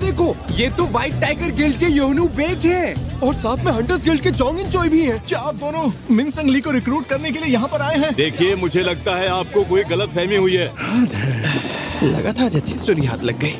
देखो, ये तो व्हाइट टाइगर गिल्ड के योनू बेक हैं और साथ में हंटर्स गिल्ड के जोंग इन चोई भी हैं। क्या आप दोनों मिनसंग ली को रिक्रूट करने के लिए यहाँ पर आए हैं? देखिए, मुझे लगता है आपको कोई गलतफहमी हुई है। लगा था आज अच्छी स्टोरी हाथ लग गई।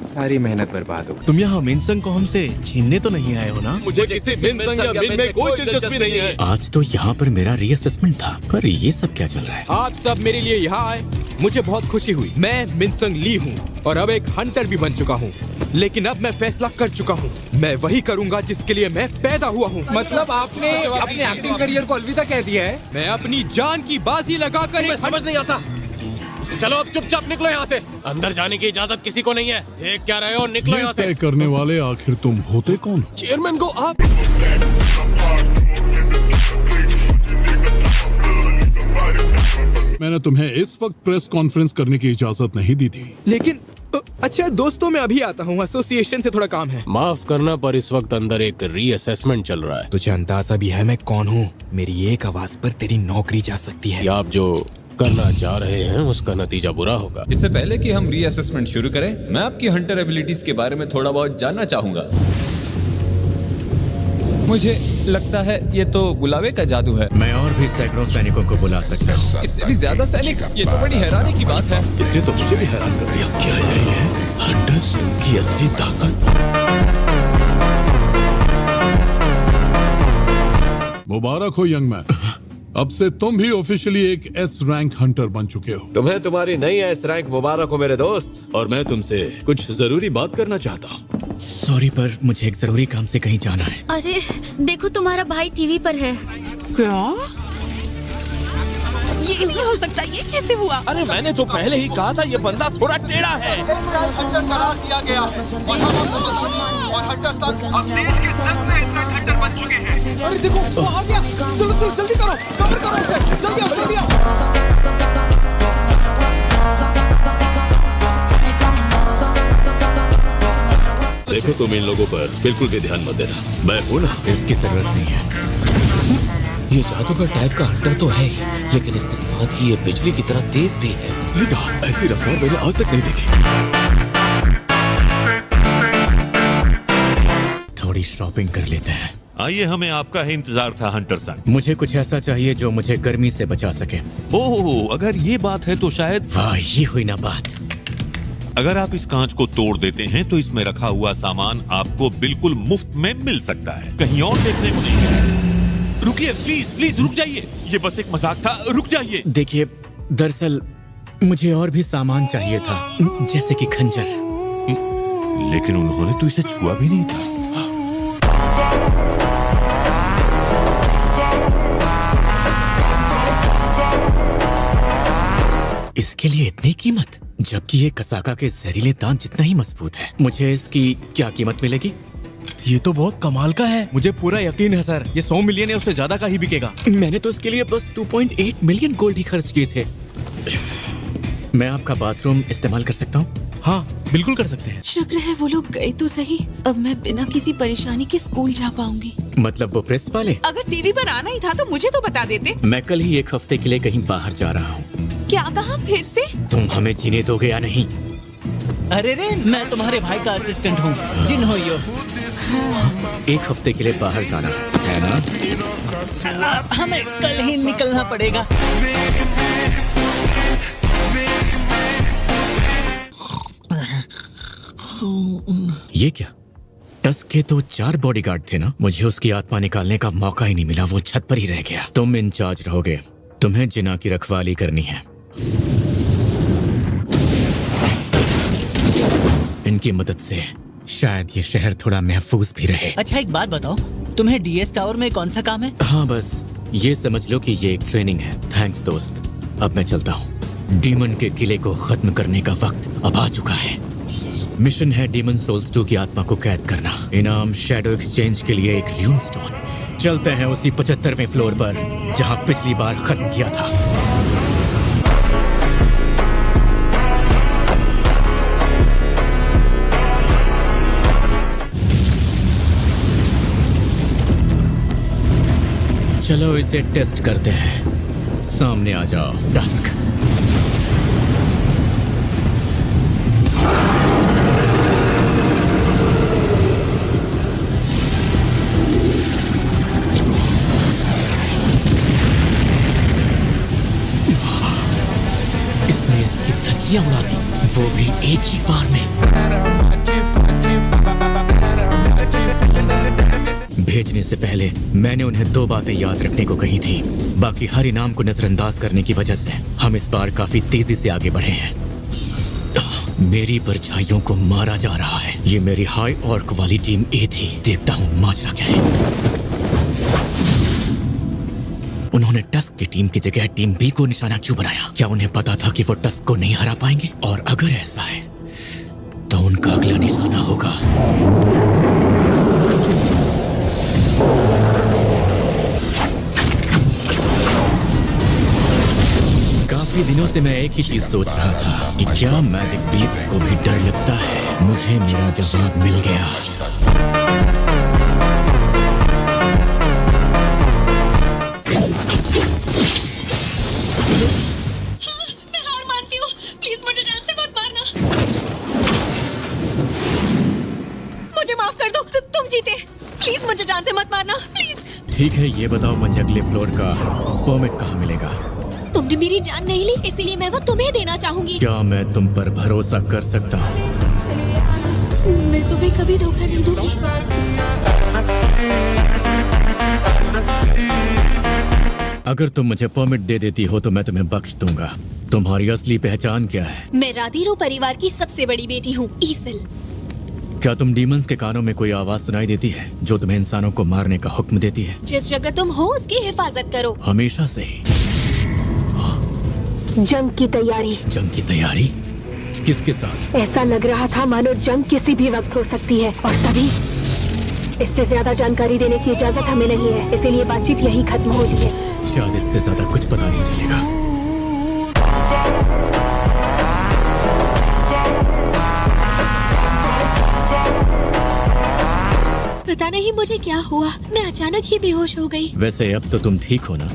सारी मेहनत बर्बाद हो गई। तुम यहाँ मिनसंग को हमसे छीनने तो नहीं आए हो ना? मुझे किसी मिनसंग या मिन में कोई दिलचस्पी नहीं है। आज तो यहाँ पर मेरा रीअसेसमेंट था, पर ये सब क्या चल रहा है? आज सब मेरे लिए यहाँ आए, मुझे बहुत खुशी हुई। मैं मिनसंग ली हूँ और अब एक हंटर भी बन चुका हूँ, लेकिन अब मैं फैसला कर चुका हूँ। मैं वही करूँगा जिसके लिए मैं पैदा हुआ हूँ। मतलब आपने अपने एक्टिंग करियर को अलविदा कह दिया है? मैं अपनी जान की बाजी लगाकर एक समझ नहीं आता। चलो अब चुपचाप निकलो यहाँ से। अंदर जाने की इजाजत किसी को नहीं है। देख क्या रहे हो, निकलो यहाँ से। तय करने वाले आखिर तुम होते कौन? चेयरमैन को आप मैंने तुम्हें इस वक्त प्रेस कॉन्फ्रेंस करने की इजाजत नहीं दी थी। लेकिन अच्छा दोस्तों, मैं अभी आता हूँ, एसोसिएशन से थोड़ा काम है। माफ करना, पर इस वक्त अंदर एक रीअसेसमेंट चल रहा है। तुझे अंदाजा भी है मैं कौन हूँ? मेरी एक आवाज पर तेरी नौकरी जा सकती है। या आप जो करना चाह रहे हैं उसका नतीजा बुरा होगा। इससे पहले कि हम रीअसेसमेंट शुरू करें, मैं आपकी हंटर एबिलिटीज के बारे में थोड़ा बहुत जानना चाहूंगा। मुझे लगता है ये तो बुलावे का जादू है। मैं और भी सैकड़ों सैनिकों को बुला सकता हूँ। इससे भी ज्यादा सैनिक, ये तो बड़ी हैरानी की बात है। इसने तो मुझे भी हैरान कर दिया। क्या यही है हंटर्स की असली ताकत? मुबारक हो यंग मैन, अब से तुम भी ऑफिशियली एक एस रैंक हंटर बन चुके हो। तुम्हें तुम्हारी नई एस रैंक मुबारक हो मेरे दोस्त। और मैं तुमसे कुछ जरूरी बात करना चाहता हूँ। सॉरी, पर मुझे एक जरूरी काम से कहीं जाना है। अरे देखो, तुम्हारा भाई टीवी पर है। क्या? ये नहीं हो सकता, ये कैसे हुआ? अरे मैंने तो पहले ही कहा था ये बंदा थोड़ा टेढ़ा है। अरे देखो, वो आ गया। चलो चलो जल्दी करो, कवर करो उसे। जल्दी आओ, जल्दी आओ। देखो, तुम इन लोगों पर बिल्कुल भी ध्यान मत देना, मैं हूँ ना। इसकी जरूरत नहीं है। ये जादूगर टाइप का हंटर तो है ही, लेकिन इसके साथ ही ये बिजली की तरह तेज भी है। सही कहा, ऐसी रफ्तार मैंने आज तक नहीं देखी। थोड़ी शॉपिंग कर लेते हैं। आइए, हमें आपका ही इंतजार था हंटर सन। मुझे कुछ ऐसा चाहिए जो मुझे गर्मी से बचा सके। ओह, अगर ये बात है तो शायद। वाह, ये हुई ना बात। अगर आप इस कांच को तोड़ देते हैं तो इसमें रखा हुआ सामान आपको बिल्कुल मुफ्त में मिल सकता है, कहीं और देखने को नहीं मिलेगा। रुकिए, प्लीज प्लीज रुक जाइए, ये बस एक मजाक था, रुक जाइए। देखिए, दरअसल मुझे और भी सामान चाहिए था, जैसे कि खंजर। लेकिन उन्होंने तो इसे छुआ भी नहीं था। इसके लिए इतनी कीमत, जबकि ये कसाका के जहरीले दांत जितना ही मजबूत है। मुझे इसकी क्या कीमत मिलेगी? ये तो बहुत कमाल का है। मुझे पूरा यकीन है सर, ये 100 मिलियन या उससे ज्यादा का ही बिकेगा। मैंने तो इसके लिए बस 2.8 मिलियन गोल्ड ही खर्च किए थे। मैं आपका बाथरूम इस्तेमाल कर सकता हूँ? हाँ, बिल्कुल कर सकते हैं। शुक्र है वो लोग गए तो सही। अब मैं बिना किसी परेशानी के स्कूल जा पाऊंगी। मतलब वो प्रेस वाले? अगर टीवी पर आना ही था तो मुझे तो बता देते। मैं कल ही एक हफ्ते के लिए कहीं बाहर जा रहा हूँ। क्या कहा फिर से? तुम हमें जीने दोगे या नहीं? अरे रे, मैं तुम्हारे भाई का असिस्टेंट हूँ, जिन हो यो। एक हफ्ते के लिए बाहर जाना है ना? हमें कल ही निकलना पड़ेगा। ये क्या? टस्क के तो 4 बॉडीगार्ड थे ना? मुझे उसकी आत्मा निकालने का मौका ही नहीं मिला, वो छत पर ही रह गया। तुम इंचार्ज रहोगे, तुम्हें जिना की रखवाली करनी है। इनकी मदद से शायद ये शहर थोड़ा महफूज भी रहे। अच्छा, एक बात बताओ, तुम्हें डीएस टावर में कौन सा काम है? हाँ, बस ये समझ लो कि ये एक ट्रेनिंग है। थैंक्स दोस्त, अब मैं चलता हूँ। डीमन के किले को खत्म करने का वक्त अब आ चुका है। मिशन है डीमन सोल्स 2 की आत्मा को कैद करना। इनाम शैडो एक्सचेंज के लिए एक ल्यून स्टोन। चलते हैं उसी 75वें फ्लोर पर जहाँ पिछली बार खत्म किया था। चलो इसे टेस्ट करते हैं। सामने आ जाओ डस्क। धज्जियां उड़ा दी, वो भी एक ही बार में। भेजने से पहले मैंने उन्हें 2 बातें याद रखने को कही थी। बाकी हर इनाम को नजरअंदाज करने की वजह से हम इस बार काफी तेजी से आगे बढ़े हैं। मेरी परछाइयों को मारा जा रहा है। ये मेरी हाई ऑर्क वाली टीम ए थी। देखता हूँ माजरा क्या है। उन्होंने टस्क की टीम की जगह टीम बी को निशाना क्यों बनाया? क्या उन्हें पता था कि वो टस्क को नहीं हरा पाएंगे? और अगर ऐसा है तो उनका अगला निशाना होगा काफी दिनों से मैं एक ही चीज सोच रहा था कि क्या मैजिक बीस्ट्स को भी डर लगता है। मुझे मेरा जवाब मिल गया। मैं हार मानती हूँ। प्लीज मुझे जान से मत मारना। मुझे माफ कर दो। तुम जीते। प्लीज मुझे जान से मत मारना। प्लीज। ठीक है, ये बताओ मुझे अगले फ्लोर का परमिट कहाँ मिलेगा? तुमने मेरी जान नहीं ली, इसीलिए मैं वो तुम्हें देना चाहूंगी। क्या मैं तुम पर भरोसा कर सकता हूँ? मैं तुम्हें कभी धोखा नहीं दूंगी। अगर तुम मुझे परमिट दे देती हो तो मैं तुम्हें बख्श दूंगा। तुम्हारी असली पहचान क्या है? मैं राधीरो परिवार की सबसे बड़ी बेटी हूँ, ईसल। क्या तुम डीमंस के कानों में कोई आवाज सुनाई देती है जो तुम्हें इंसानों को मारने का हुक्म देती है? जिस जगह तुम हो उसकी हिफाजत करो। हमेशा से ही। जंग की तैयारी। जंग की तैयारी? किसके साथ? ऐसा लग रहा था मानो जंग किसी भी वक्त हो सकती है, और तभी इससे ज्यादा जानकारी देने की इजाजत हमें नहीं है, इसीलिए बातचीत यहीं खत्म होती है। शायद इससे ज्यादा कुछ पता नहीं चलेगा। पता नहीं मुझे क्या हुआ, मैं अचानक ही बेहोश हो गई। वैसे अब तो तुम ठीक हो ना?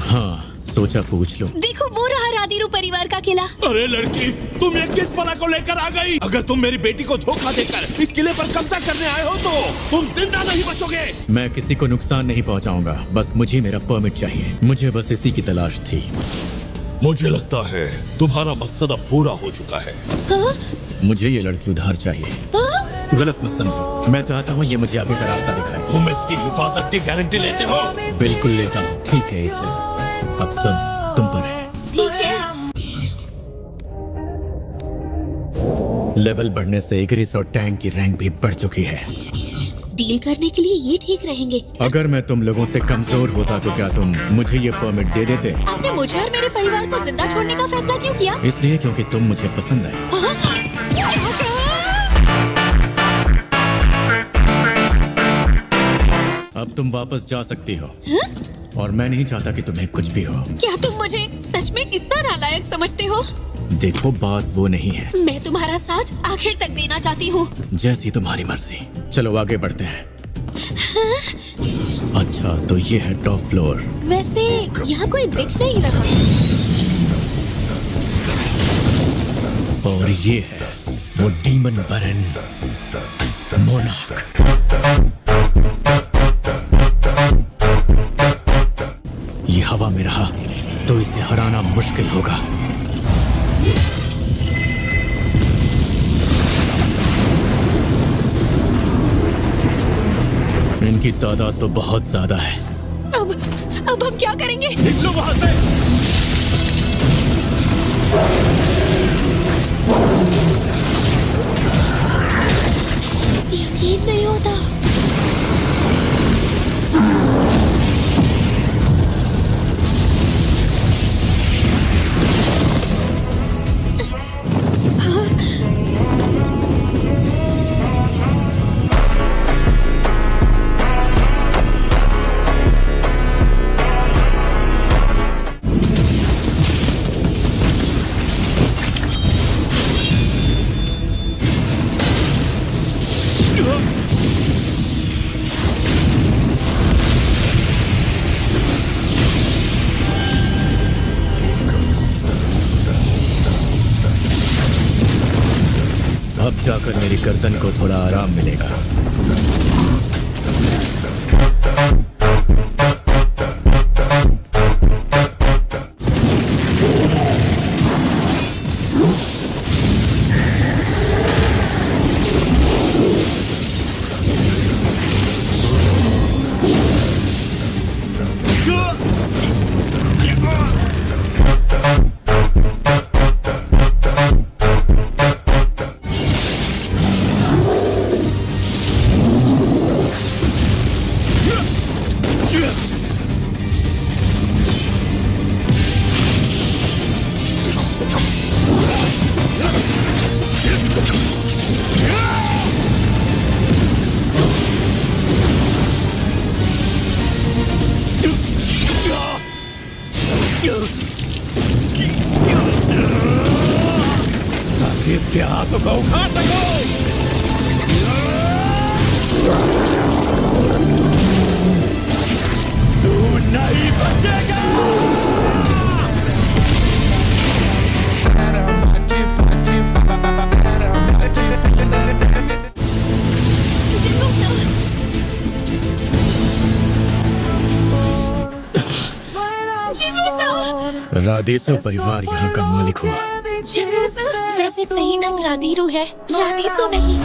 हाँ, सोचा पूछ लो। देखो वो रहा राधीरो परिवार का किला। अरे लड़की, तुम ये किस बला को लेकर आ गई? अगर तुम मेरी बेटी को धोखा देकर इस किले पर कब्जा करने आए हो तो तुम जिंदा नहीं बचोगे। मैं किसी को नुकसान नहीं पहुंचाऊंगा, बस मुझे मेरा परमिट चाहिए। मुझे बस इसी की तलाश थी। मुझे लगता है तुम्हारा मकसद अब पूरा हो चुका है। हाँ? मुझे ये लड़की उधार चाहिए। हाँ? गलत मत समझो, मैं चाहता हूँ ये मुझे आगे का रास्ता दिखाए। तुम इसकी हिफाजत की गारंटी लेते हो? बिल्कुल लेता हूँ। ठीक है, इसे अब सुन, तुम पर है। ठीक है। लेवल बढ़ने से इग्रिस और टैंक की रैंक भी बढ़ चुकी है। डील करने के लिए ये ठीक रहेंगे। अगर मैं तुम लोगों से कमजोर होता तो क्या तुम मुझे ये परमिट दे देते? आपने मुझे और मेरे परिवार को जिंदा छोड़ने का फैसला क्यों किया? इसलिए क्योंकि तुम मुझे पसंद आए। हाँ? क्या कहा? अब तुम वापस जा सकती हो। हाँ? और मैं नहीं चाहता कि तुम्हें कुछ भी हो। क्या तुम मुझे सच में इतना नालायक समझते हो? देखो, बात वो नहीं है। मैं तुम्हारा साथ आखिर तक देना चाहती हूँ। जैसी तुम्हारी मर्जी। चलो आगे बढ़ते हैं। हाँ? अच्छा, तो ये है टॉप फ्लोर। वैसे यहाँ कोई दिख नहीं रहा। और ये है वो डीमन बरन मोनार्क। ये हवा में रहा तो इसे हराना मुश्किल होगा। इनकी तादाद तो बहुत ज्यादा है। अब हम क्या करेंगे? निकलो वहां से। यकीन नहीं होता। अब जाकर मेरी गर्दन को थोड़ा आराम मिलेगा। राधेसो परिवार यहाँ का मालिक हुआ। वैसे सही नाम राधीरू है, राधेसो नहीं।